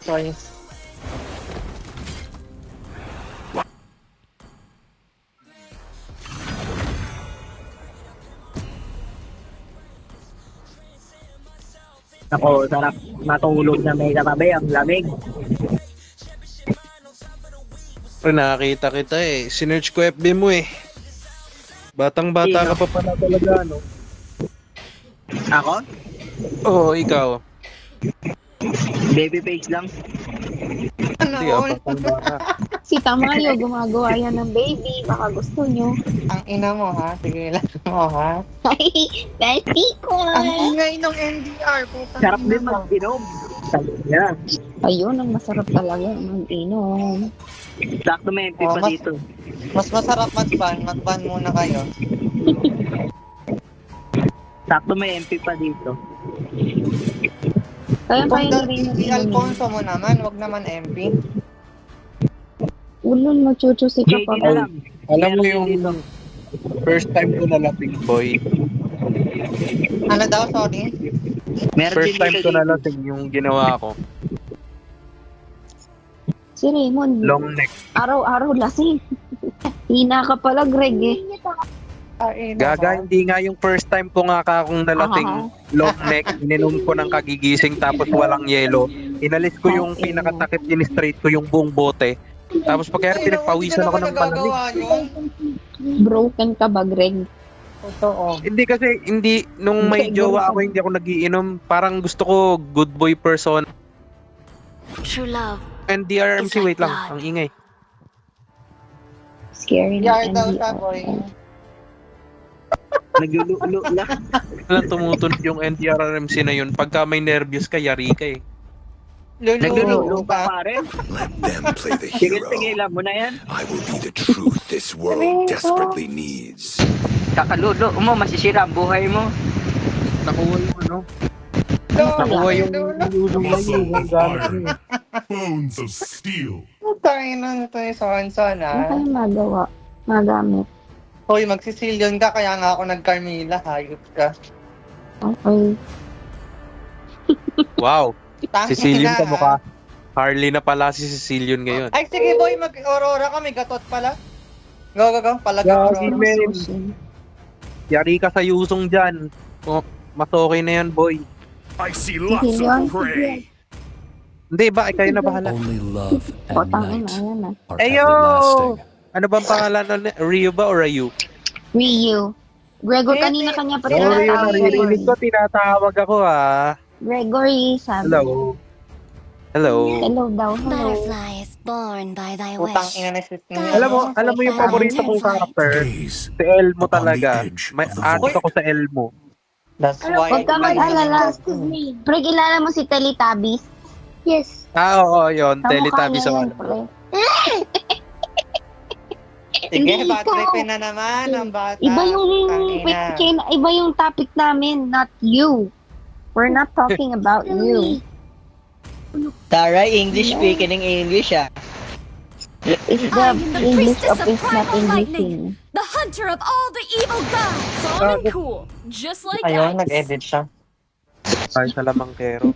choice. Ako, sarap matulog na may katabi, ang lamig. Pero nakakita kita eh. Sinearch ko FB mo eh. Batang-bata ka pa pala talaga, no? Ako? Oo, ikaw. Baby face lang. Hindi ah, batang-bata. Si Tamayo, gumagawa yan ng baby. Baka gusto nyo. Ang ina mo ha, sige lang mo ha. Ay, bestie ko. Ang ingay ng NDR, puta. Sarap din mag-inom. Yeah. Ayun, ang masarap talaga mag-inom. Sakto may MP pa mas- dito. Mas masarap mag-ban muna kayo. Sakto may MP pa dito. Kaya Kung kaya rin si Alfonso mo naman, wag naman MP. Ulol, magchuchusi ka JD pa na ba? lang. Alam mo Meron yung dito. first time ko nalasing, boy. Ano daw, sorry? Meron First din time dito ko nalasing yung ginawa ko. Si Raymond, Long neck. araw-araw lasing. Hina ka pala, Greg eh. Ay, Gaga, hindi nga yung first time ko nga akong nalasing long neck. Ininom ko ng kagigising tapos walang yelo. Inalis ko yung pinakatakip, in-straight ko yung buong bote. Tapos pagkaya pinagpawisan ako ng malamig. Broken ka ba, Greg? Totoo. Hindi kasi, nung may jowa ako, hindi ako nagiinom. Parang gusto ko good boy person. True love. NDRMC, wait lang, ang ingay. Scary na Yar daw siya, NDR. boy. Naglululo lang. Walang tumutunog yung NDRMC na yun. Pagka may nervous ka, yari ka eh. Naglululo pa pare. Let them play the Sige, hero. tigilan mo na yan. I will be the truth this world desperately needs. Kakalulo mo, masisira ang buhay mo. Nakuha yung ano. Nakuha yung yung gamit niya. Bones of steel. Tayo na ito yung Sonson, Ano ha? kayo magawa? Magamit. Hoy, magsisilyon ka, kaya nga ako nag-Carmila, hayop ka. Okay. Wow, Sicilian Tangina, ka ha? mukha. Harley na pala si Sicilian ngayon. Ay, sige boy, mag-Aurora ka, may gatot pala. Go, go, go, palag Gagi, Aurora. men. Sushi. Yari ka sa yusong dyan. Oh, mas okay na yan, boy. I see lots Sicilian? of prey. Hindi ba? Ay, kayo na bahala. Only love O, and tangin night na yan ah. are Ayo! everlasting. Ano bang pangalan nun? Ryu ba o Ryu? Ryu. Gregor, kanina kanya pa rin Sorry, tinatawag naririnig ko. Tinatawag ako ah. Gregory, sabi. Hello. Hello. Hello daw, hello. Butterfly is born by thy Putang wish. ina na sis Alam mo yung paborito kong character? Gaze Si Elmo upon the talaga. edge May of the add void. ako sa Elmo. That's why. Huwag ka mag-alala. Pre, kilala mo si Teletubbies? Yes. Ah, oo, yun. Kamukha Teletubbies niya ako. yan, pre. Sige, Hindi bad ikaw. tripin na naman ang bata. Iba yung Tangina. iba yung topic namin, not you. We're not talking about you. Tara, English speaking English ah. It's the I am the English priestess of of is not primal lightning. Englishing. The hunter of all the evil gods. Calm and cool. Just like Ayun, ice. nag-edit siya. Ay, sa lamangkero.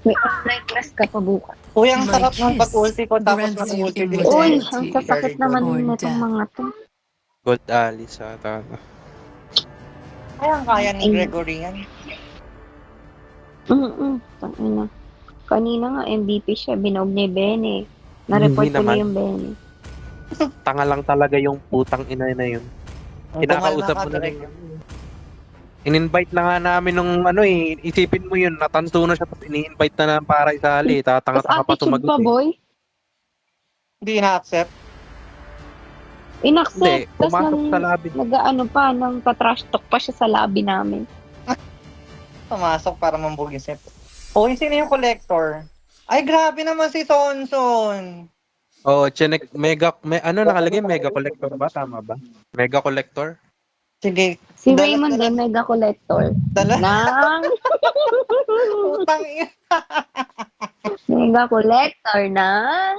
May online class ka pa bukas. Uy, ang My sarap ng kiss pag-ulti ko tapos grants you mag-ulti din. Uy, immortality. ang sasakit naman Or nitong death. mga to. Gold Alice ata. Kaya kaya ni Gregory yan. Tangina. Kanina nga MVP siya, binog ni Bene. Na-report Hindi ko na naman. yung Bene. Tanga lang talaga yung putang ina na yun. Kinakausap mo na rin. In-invite na nga namin nung ano eh, isipin mo yun, natanso na siya tapos ini-invite na para isali. Tapos Tatanga-tanga pa attitude sumagot pa, eh. boy. Hindi na-accept. Hindi, Inaccept. Tapos pumasok sa lobby. nag-ano pa, nang patrash talk pa siya sa lobby namin. Pumasok para mambugisip. Uy, sino yung collector? Ay, grabe naman si Sonson. Oh, chinek, ano nakalagay? Mega collector ba? Tama ba? Mega collector? Sige. Si Dala- Raymond dala- din, mega collector. Dala. Nang Putang ina. mega collector ng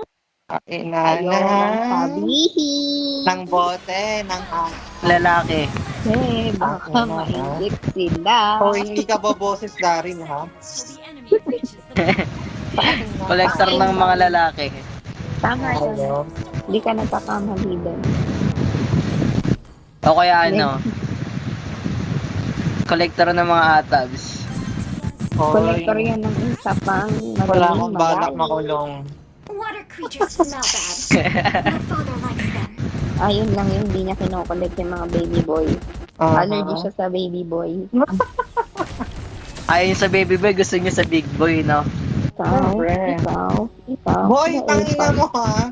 Ina ayaw na. ng sabihin. Ng bote, ng Lalaki. Eh, baka Ako na, maingit sila. O hindi ka ba boses Darin, ha? So the enemy reaches the Collector ng mga lalaki. Tama yun. Hindi ka nagkakamali doon. O kaya ano, collector ng mga atabs. Collector yan ng isa pang Wala madaling akong balak magawa. makulong. Water creatures smell bad. My father likes them. Ayun lang yun, hindi niya kinokollect yung mga baby boy. Allergy siya sa baby boy. Ayun sa baby boy, gusto niya sa big boy, no? Ikaw, Siyempre. ikaw. Boy, na tangina ipag. mo ha.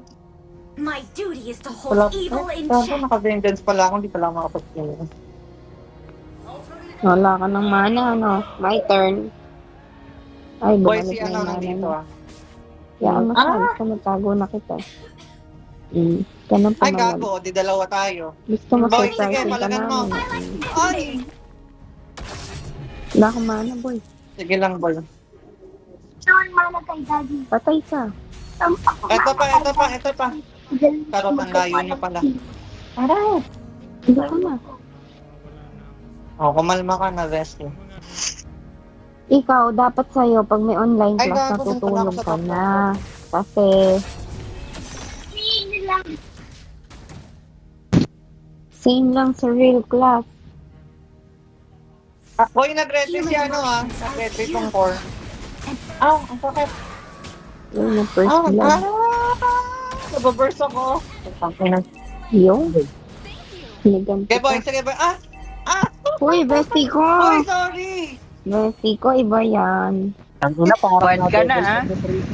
My duty is to Wala, hold evil in sabi check. naka-vengeance pala ako, hindi pala ako makapag-kill. Wala ka ng mana, ano? My turn. Ay, Boy, bumalik si na ano yung mana nandito niya. ah. Yan mo siya, gusto mo tago na kita. Ganun Ay, pumayag. gago, di dalawa tayo. Gusto mo Boy, surprise sige, ka palagan mo. namin. Ay! Wala akong mana, boy. Sige lang, boy. Patay ka. Ito pa. Karot, ang layo niyo pala. Aray! Hindi ko na. Oh, kumalma ka na, Vesty. Ikaw, dapat sa'yo, pag may online Ay, class, gago, dun pala natutulog ako sa ka top. na. Kasi, same lang sa real class. Boy, nag-retry si ano ah. Nag-retry tong core. Aw, ang sakit. Yun yung first Ah, blood. nababurst ako. Tangina. Yung? Hinigan Okay, boy, kita. sige, boy. Uy, bestie ko! Boy, sorry! Bestie ko, iba yan. Ang ina, Bad ka na, ha?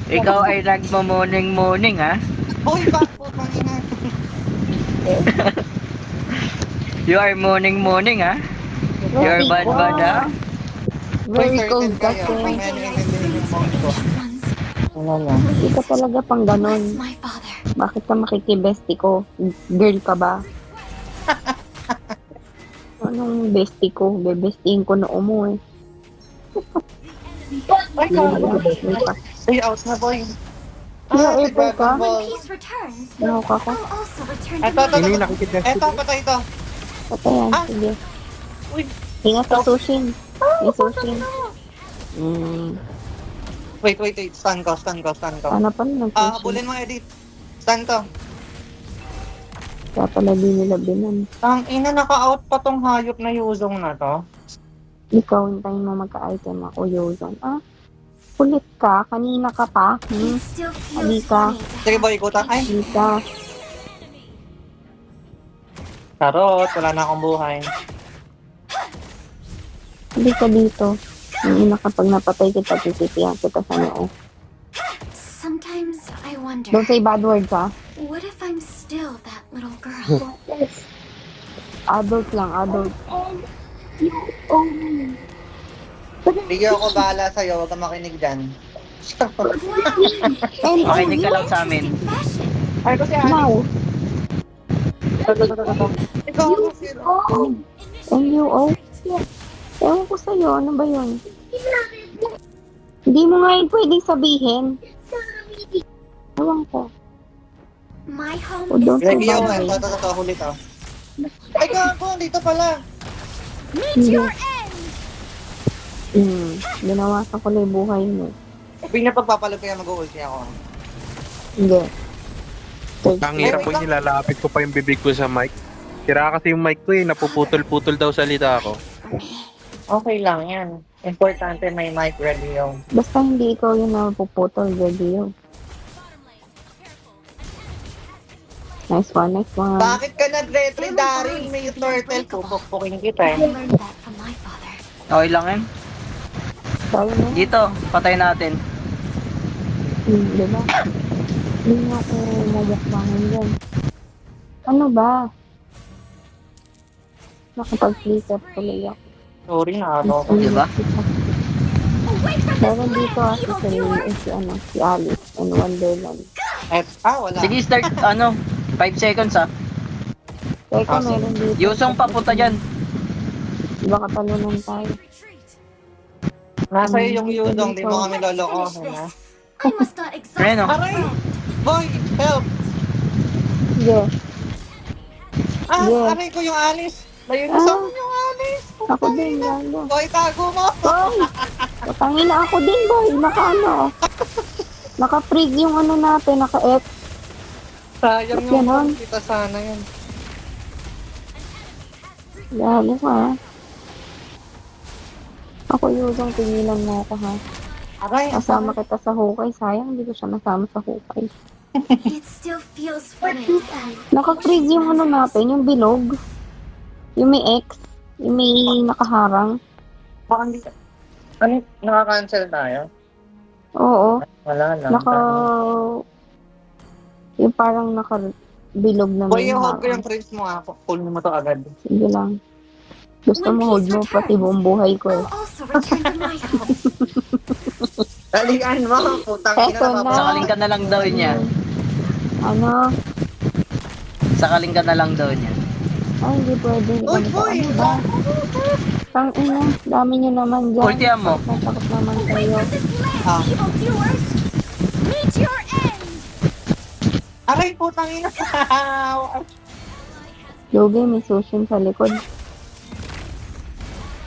Ikaw ay nagmo-morning, ha? Boy, back po, tangina. You are morning, ha? You're Bestie bad, ko. ha? Very Boy, cold certain kayo. kasi. May naiintindihan yung mount ko. Ones. Wala lang. Hindi ka talaga pang Bless ganon. my father. Bakit ka makikibestie ko? Girl ka ba? Anong bestie ko? Bebestiin ko na mo eh. Ay, gago. Ay, out na, boy. Yeah, si April ka? Dragon Ball. When peace returns, Nahuka ka? I'll also return Eto, to Sino my yung nakikita? Eto, patay ito. Patayan, sige. Uy. Ingat sa sushin. May sushin. Wait. Stun ko. Ano pa nung sushin? Habulin mo, Edit. Stun to. Kaya pala di nila binan. Ang ina, naka-out pa tong hayop na Yuzong na to. Ikaw, hintayin mo magka-item ako, Yozon. Kulit ka? Kanina ka pa? It still feels Alika. funny to Sige, have boy, ikutan. Ay, Hindi ka. Karot, wala na akong buhay. Hindi ka dito. Ang ina kapag napatay kita, titipihan kita sa noo. Sometimes I wonder, Don't say bad words, ha? what if I'm still that little girl? Adult lang, adult. Bigyan ako bahala sa'yo, huwag ka makinig dyan. Makinig ka lang sa amin. Confession. Ay, kasi Now, ikaw ako sino? MUO? Ewan ko sa'yo, ano ba yun? Hindi mo nga yun pwedeng sabihin. Ewan ko. My home Oh, don't is say Sige, bad yo, words. ito, huli to. Ay, gago, dito pala. Hindi. your end. Ginawasan ko na yung buhay mo. Pinapagpapalog kaya mag-ulti ako. Hindi. Ang hirap po nilalapit ko pa yung bibig ko sa mic. Sira kasi yung mic ko eh, napuputol-putol daw salita ako. Okay lang yan. Importante may mic ready yung. Basta hindi ikaw yung napuputol, video. Nice one. Bakit ka nag-retry, Daryl? May turtle. Pupukpukin kita I eh. learned that from my father. Okay lang yan. Sorry na. Dito, patay natin. Diba? Hindi nga ako mabukbangan dyan. Ano ba? Nakapag-flip tuloy ako. Sorry na, ano. Diba? Away from Meron this dito land, si evildoers! si Alice and Wonderland. Wala. Sige, start, 5 seconds, ha? Teka, sige. meron dito. Yusong papunta dyan. Baka talunan tayo. Nasa iyo yung Yudong, di mo kami Let's finish lolokohin ha. this. I must not exhaust Reno. my Aray! friend. Boy, help! Sige. Yes. Aray ko yung Alice. Layo sa yung Alice. Ako din, lalo. Boy, tago mo. Boy! Patangin na ako din, boy. Nakano. Naka-freeze yung ano natin, naka-X. Sayang Ba't yung ganon? kita sana yan. Lalo ka. Ako Yuzong, tingilan mo ako ha. Aray, Kasama kita sa hukay. Sayang, hindi ko siya nasama sa hukay. It still feels funny. Naka-freeze yung ano natin, yung bilog. Yung may X. Yung may nakaharang. baka hindi. Ano, naka-cancel tayo? Oo. Wala lang. Yung parang naka-bilog na Boy, may i-hold ko harang. yung frames mo ako. Pull mo to agad. Sige lang. Gusto When mo, hold peace mo pati buong buhay ko eh. I'll also return to my home. Talian mo, putang ina Eto na. Sakaling ka na lang daw niya. Ano? Sakaling ka na lang daw niya. Ay, hindi pwede. Uy, Ano boy! ano ba? Tang ina, dami nyo naman dyan. Ultihan mo. Natakot naman kayo. This land, Ah. evildoers! Meet your end! Aray, putang ina. Yogi, may sushin sa likod.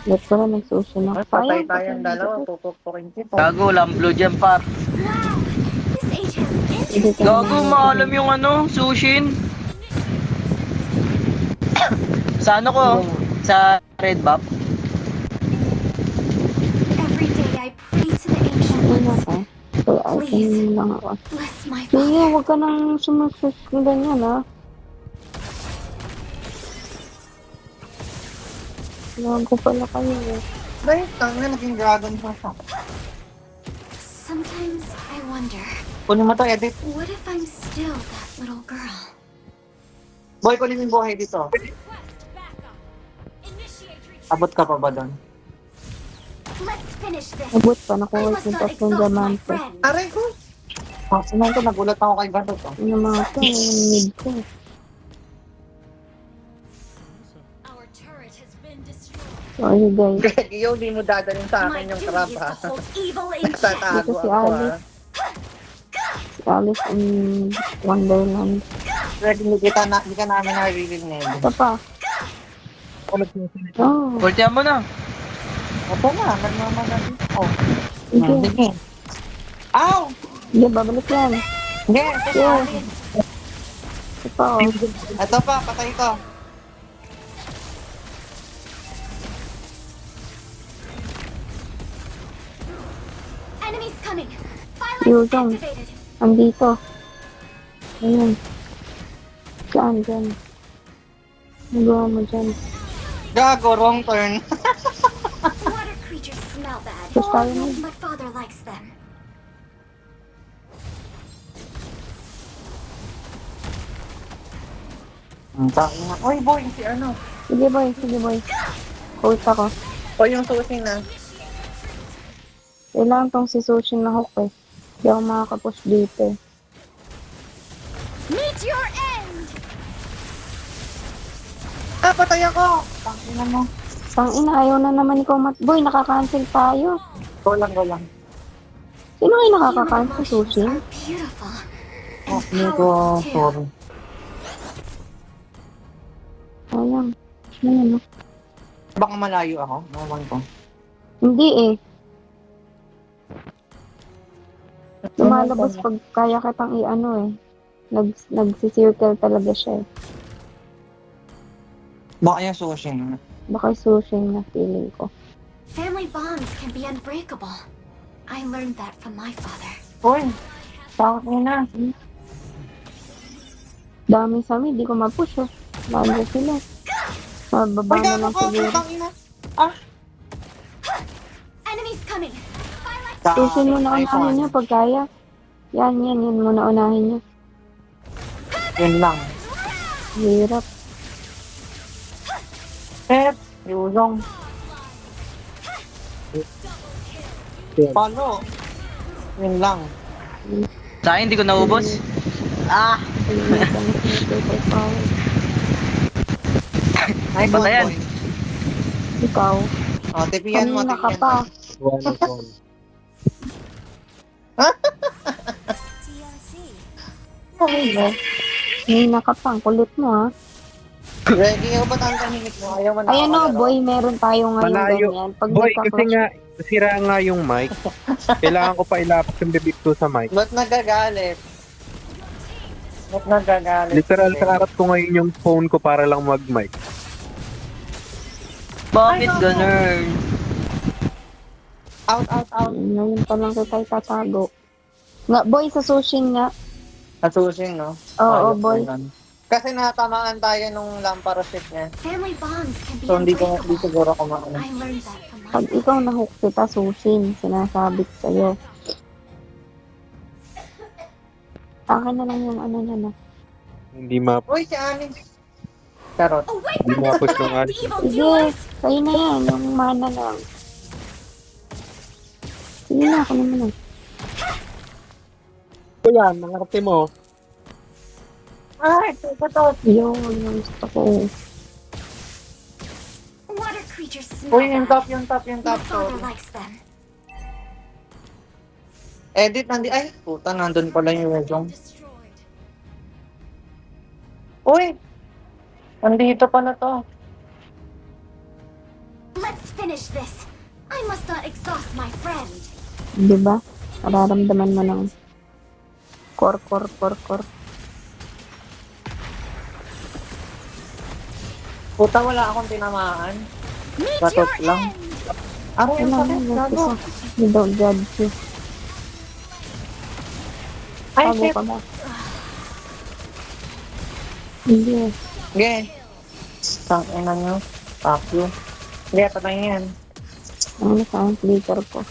Let ko na nag-sushin ako. Patay Sayang, tayong patay. dalawa, pupukpukin kita. Gago, walang blue dyan, par. Wow! This age has Hindi interesting. ka Gago, naman maalam yung ano, sushin. Sa ano ko? Sa red buff? Every day I pray to the ancient Ano ones. ko? Kaya akin lang ako. Bless my Sige, father. huwag ka nang sumusus ng ganyan ha. Gago pala kayo eh. Dahil, tangina, naging dragon pa siya. Sometimes I wonder, Kunin mo to, edit. what if I'm still that little girl? Boy, kunin mo yung buhay dito. Abot ka pa ba doon? Let's finish this. Abot pa, I nakuha must yung not tatlong exhaust my diamante. friend. Aray ko! Oh, sinan ko, nagulat ako kay Gato to. Ano mga to, yung mid ko. Our turret has been destroyed. Sorry guys. Greg, yo, di mo dadalhin sa My akin yung duty trap, is ha? to hold evil in check. Nagtatago Dito si ako, Alice. ha? Si Alice in Wonderland. Greg, hindi ka namin naririnig. Ito pa. Oh, Ultihan mo na. Ito na, nagmamagagi. Oh, sige. sige. Ow! Sige, babalik yan. Hindi, ito si Yeah. Alice. Ito pa oh. Ito pa, patay ko. Enemies coming. Firelight Yuzong. activated. Andito. Ayun. Dyan. Nagawa mo dyan. Gago, wrong turn. Water creatures smell bad. Just Oh, tayo no, mo. my father likes them. Ang tayo nga. Oy, boy, si ano? Sige boy. Coach ako. O yung susi na. Kailangan tong si Sushin na hook eh. Hindi ako makakapush dito eh. Meet your end! Ah, patay ako! Tangina mo. Tang ina, ayaw na naman ikaw Boy, nakaka-cancel tayo. Go lang. Sino kayo Human nakaka-cancel, emotions Sushin? are beautiful. Oh, And hindi ko, powerful too. sorry. Ayan. Ano? Baka malayo ako. Naman ko. Hindi eh. Lumalabas pag kaya kitang i-ano eh. Nagsisircle talaga siya eh. Baka yung susi na. Baka Sushin na feeling ko. Family bonds can be unbreakable. I learned that from my father. Uy, tangina. Dami sa amin, di ko ma-push eh. Lalo sila. Mababa Uy, na gago lang ko, siguro. tangina. Enemies coming. Firelight. Sushin mo na unahin niya pag kaya. Yan muna unahin niya. Yun lang. Hirap. Yuzong. Palo. Yun lang. Sa akin, hindi ko naubos. Ah! Hindi ka na sinipay power. Ay, Batayan. boy. Ikaw. O, tipiyan mo, Kanina ka tipiyan pa. mo. Ay, no. Kanina ka pa. Ang kulit mo ha. Ready, ikaw ba't ang tahimik mo? Ayaw mo na Ayan ako o, laro. boy, meron tayo ngayon Malayo. ganyan. Pag Boy, kasi nagka-clash, nga, Nasira nga yung mic. Kailangan ko pa ilapit yung bibig ko sa mic. Ba't nagagalit? Ba't nagagalit? Literal, kakat ko ngayon yung phone ko para lang mag-mic. Bakit ganun? Out, out, out. Ngayon pa lang kita itatago. Nga, boy, sa sushin nga. Asusin, no? Oo, Ayos boy. naman. Kasi natamaan tayo nung lamparasit niya. Family bonds can be So, hindi unbreakable. siguro kumain. I learned that from my Pag ikaw nahook kita, sushin. Sinasabi ko sa'yo. Akin na lang yung ano na na. Hindi ma Uy, si Anis. Charot. Away Hindi from the mapos clan ng of alis. evil Sige, doers! kayo na yan. Yung mana lang. Sige na, ako naman na. Ito yan, nangarte mo. Ay, ito to. Yun, yung gusto ko. Water creatures smell Uy, yung top, bad. yung top, yung My top. father Sorry. likes them. Edit, ay, puta, nandun pala yung Wezong. Uy! Nandito pa na to. Let's finish this. I must not exhaust my friend. Diba? Nararamdaman mo ng kor. Puta, wala akong tinamaan. Meet Batot your lang. end. Aro yung Ano sakit, mo, gago. You don't judge you. Ay, Tago shit. ka ba? Hindi. Sige. Tangina nyo. Fuck you. Sige, patay yan. Ano sa glitter ko?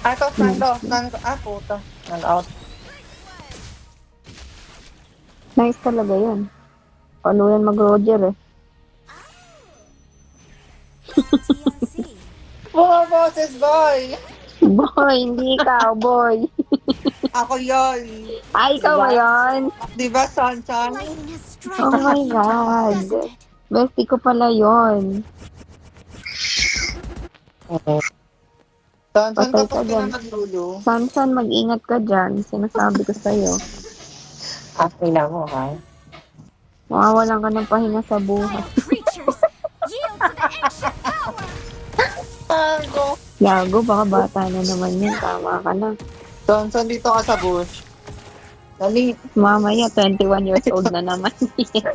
Ah, ito, stand to. Stand to. Ah, puta. Stand out. Nice talaga yun. Paano yan mag-Roger eh. Mga boses, boy! Boy, hindi ikaw, boy. Ako yon. Ay, ikaw ba yun? Di ba, Sansan? Lightning has struck Oh my God. doesn't it? Bestie ko pala yun. Sansan, Patay tapos ka dyan. pinamaglulo. Sansan, mag-ingat ka dyan. Sinasabi ko sa'yo. Akila mo, ha? Mawawalan ka ng pahinga sa buhay. Vile creatures, yield to the ancient power! Tago. Yago, baka bata na naman yun. Tama ka na. Sansan, dito ka sa bush. Dali. Mamaya, 21 years old na naman.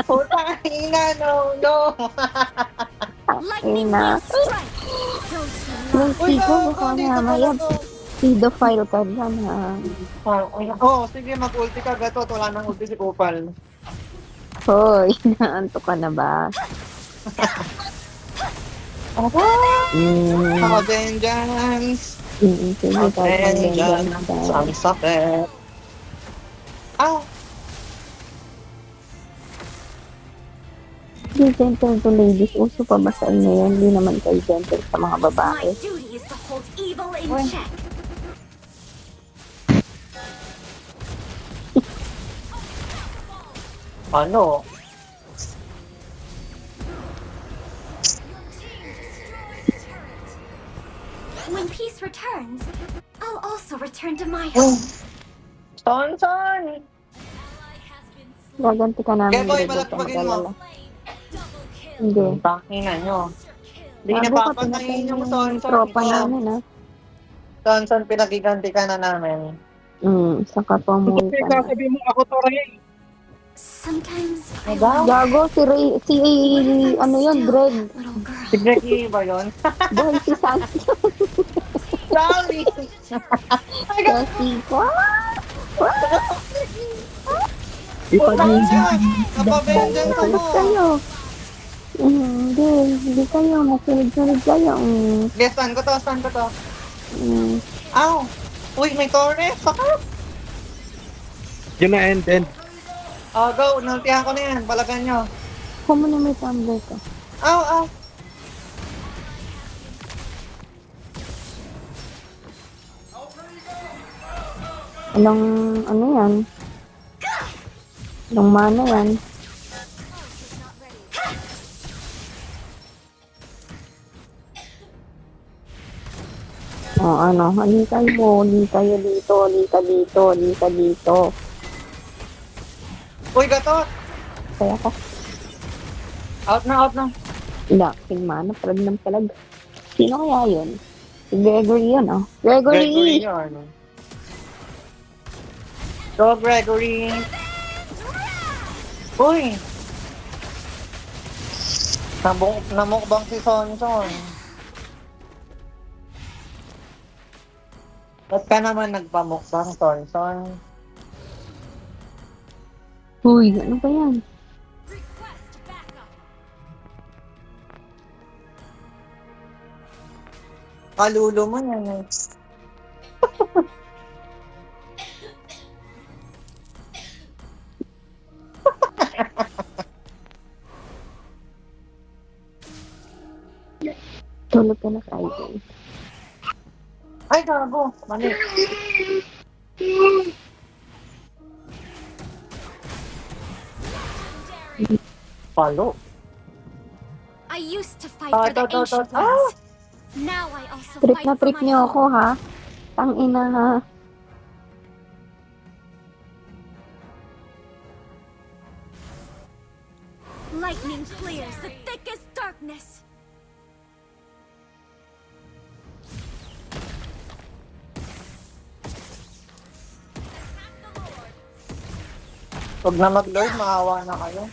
Puta, ina, no. Lightning na. will strike! Those who Yung love Chico, gago, baka dito mamaya, pala to. pedophile ka dyan, ha? Oh, sige, mag-ulti ka, gato. Wala nang ulti si Kupal. Hoy, naanto ka na ba? Ako, Mm, vengeance. sige, Vengeance. Ang sakit. Ow! Be gentle to ladies. Uso pa ba sa inyo yan? Hindi naman kayo gentle sa mga my babae. duty is to hold evil in Uy. check. Ano? When peace returns, I'll also return to my Uy! home. Sansan! Gaganti ka namin. Kaya boy, Huwag kang malagpagin mo. mag-alala. Hindi. Takina nyo. Hindi Bago na ka, papatayin pinatay yung yung Sansan. tropa namin, ha? Sansan, pinagiganti ka na namin. Sa kapamuhi Kasi ka na. sabi mo ako to Ray. Sometimes I Diba? wonder Gago, si if I'm ano yun, still Greg. that little girl. Si Greggy ba yun? Boy, si Sancho. Sorry! Ay, Kasi ko. Sansan! Napavengeance Kulit ako! kayo. Hindi kayo. Makinig kayo. Guess, saan ko to? Saan ko to? Mm. Ow! Uy, may corner! Sakit! Yun na end. Oh, go! Naltihan ko na yan. Balagan nyo. Kung mo na may tumbler ka. Ow, ow! Anong, ano yan? Anong mana yan? Ano, halika mo, halika dito, halika dito. Uy, gatot! Kaya ka, Out na, out na. laking mana, palag ng palag. Sino kaya yun? Si Gregory yun, oh. Gregory! Gregory yun. Go, Gregory! Uy! Namukbang si Sonson. Ba't ka naman nagpamukbang, Sonson? Uy, ano ba yan? Kalulo mo yan eh. Tulog ka na, Friday. Ay, gago. Mali. Palo. I used to fight Ah, for the to, to, to. ancient Ah! ones. Now I also Trip fight na for trip my niyo ako, home. ha? Tangina, ha? Lightning clears the thickest darkness. Huwag na mag-lord, maawa na kayo.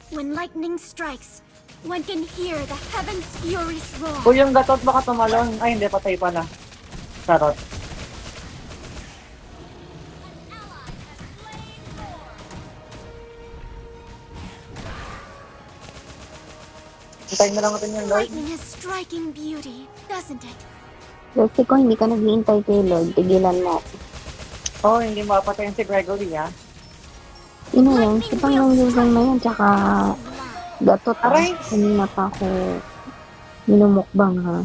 When lightning strikes, one can hear the heaven's furies roar. Uy, yung gatot baka tumalon. Ay, hindi, patay pala. Charot. Hintayin na lang natin yung lord. Lightning has striking beauty, doesn't it? Kasi kung hindi ka naghihintay kay Lord, tigilan mo. Oh, hindi mapatayin si Gregory, ah. Sino yan? Sipang nang yusong na yan, tsaka gatot, ha? Aray! Kanina pa ako minumukbang, ha?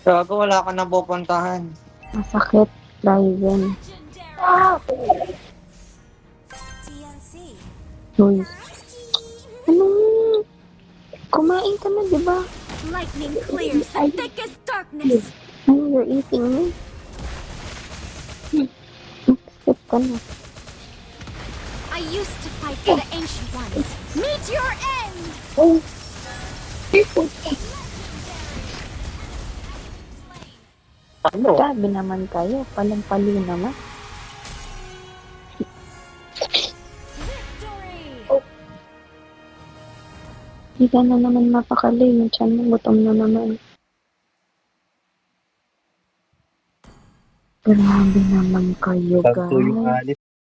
Gago, wala ka na pupuntahan. Masakit, Ryzen. Uy. Ano? Kumain ka na, di ba? Lightning clears the thickest darkness. Ano, you're eating me? Skip ka na. I used to fight for the ancient ones. Meet your end! Oh. Ano? Grabe naman kayo. Palampalo naman. Hindi ka na naman mapakali. Yung tiyan mo, gutom na naman. Grabe naman kayo, Tanto yung guys. alis